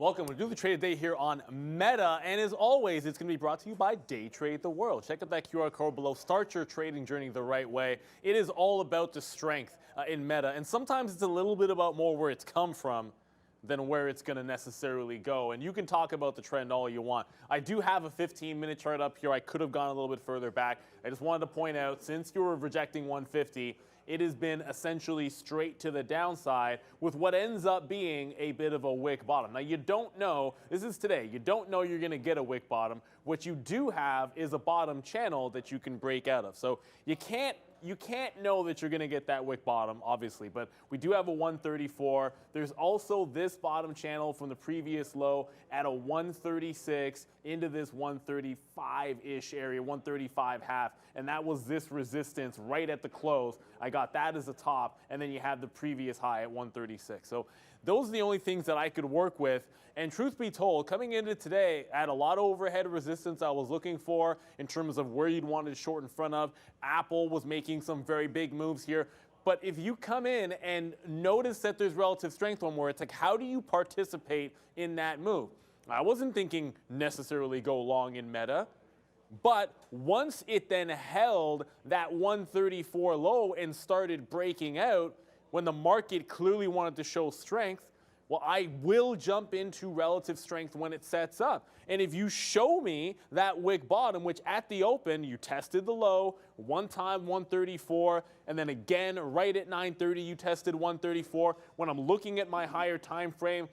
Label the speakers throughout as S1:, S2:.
S1: Welcome. We do the trade of the day here on Meta, and as always, it's going to be brought to you by Day Trade the World. Check out that QR code below. Start your trading journey the right way. It is all about the strength in Meta, and sometimes it's a little bit about more where it's come from than where it's going to necessarily go. And you can talk about the trend all you want. I do have a 15-minute chart up here. I could have gone a little bit further back. I just wanted to point out, since you were rejecting 150, it has been essentially straight to the downside with what ends up being a bit of a wick bottom. Now, you don't know, this is today, you don't know you're going to get a wick bottom. What you do have is a bottom channel that you can break out of. So you can't know that you're going to get that wick bottom, obviously, but we do have a 134. There's also this bottom channel from the previous low at a 136 into this 135-ish area, 135.5, and that was this resistance right at the close. I got that as a top, and then you have the previous high at 136. So those are the only things that I could work with. And truth be told, coming into today, I had a lot of overhead resistance I was looking for in terms of where you'd want to short in front of. Apple was making some very big moves here. But if you come in and notice that there's relative strength on where it's like, how do you participate in that move? I wasn't thinking necessarily go long in Meta. But once it then held that 134 low and started breaking out, when the market clearly wanted to show strength, well, I will jump into relative strength when it sets up. And if you show me that wick bottom, which at the open, you tested the low, one time 134, and then again right at 9:30, you tested 134. When I'm looking at my higher time frame,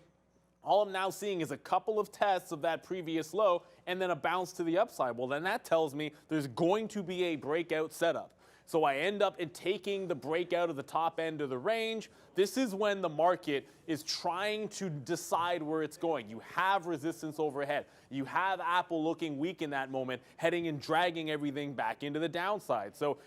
S1: all I'm now seeing is a couple of tests of that previous low and then a bounce to the upside. Well, then that tells me there's going to be a breakout setup. So I end up in taking the breakout of the top end of the range. This is when the market is trying to decide where it's going. You have resistance overhead. You have Apple looking weak in that moment, heading and dragging everything back into the downside. So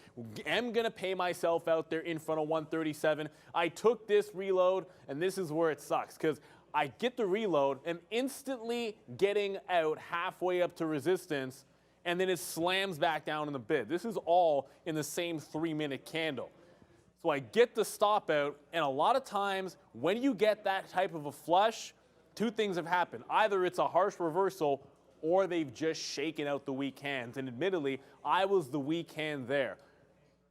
S1: I'm going to pay myself out there in front of 137. I took this reload, and this is where it sucks, because I get the reload, and instantly getting out halfway up to resistance, and then it slams back down in the bid. This is all in the same 3-minute candle. So I get the stop out, and a lot of times when you get that type of a flush, two things have happened. Either it's a harsh reversal, or they've just shaken out the weak hands. And admittedly, I was the weak hand there.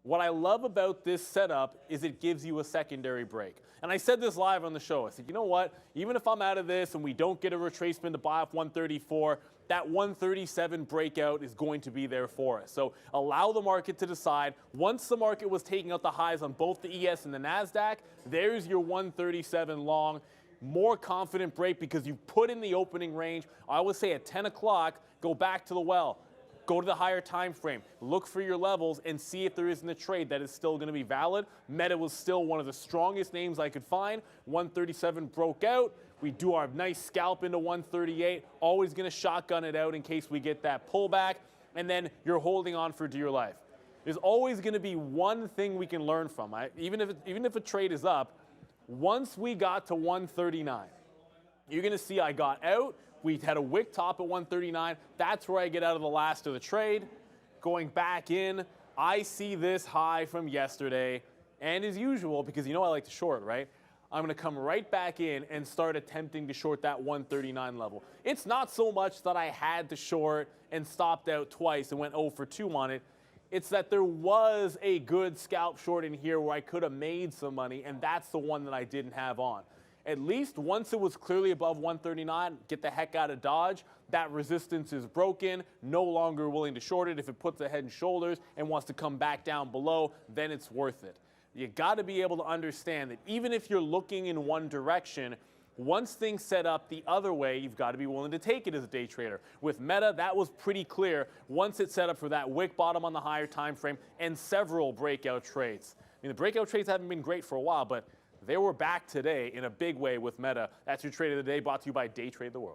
S1: What I love about this setup is it gives you a secondary break. And I said this live on the show. I said, you know what? Even if I'm out of this and we don't get a retracement to buy off 134, that 137 breakout is going to be there for us. So allow the market to decide. Once the market was taking out the highs on both the ES and the NASDAQ, there's your 137 long. More confident break because you put in the opening range. I always say at 10 o'clock, go back to the well. Go to the higher time frame, look for your levels, and see if there isn't a trade that is still going to be valid. Meta was still one of the strongest names I could find. 137 broke out. We do our nice scalp into 138. Always going to shotgun it out in case we get that pullback. And then you're holding on for dear life. There's always going to be one thing we can learn from. Even if a trade is up, once we got to 139, you're going to see I got out. We had a wick top at 139. That's where I get out of the last of the trade. Going back in, I see this high from yesterday. And as usual, because you know I like to short, right? I'm going to come right back in and start attempting to short that 139 level. It's not so much that I had to short and stopped out twice and went 0 for 2 on it. It's that there was a good scalp short in here where I could have made some money, and that's the one that I didn't have on. At least once it was clearly above 139, get the heck out of Dodge. That resistance is broken, no longer willing to short it. If it puts a head and shoulders and wants to come back down below, then it's worth it. You got to be able to understand that even if you're looking in one direction, once things set up the other way, you've got to be willing to take it as a day trader. With Meta, that was pretty clear once it set up for that wick bottom on the higher time frame and several breakout trades. I mean, the breakout trades haven't been great for a while, but they were back today in a big way with Meta. That's your trade of the day, brought to you by Day Trade the World.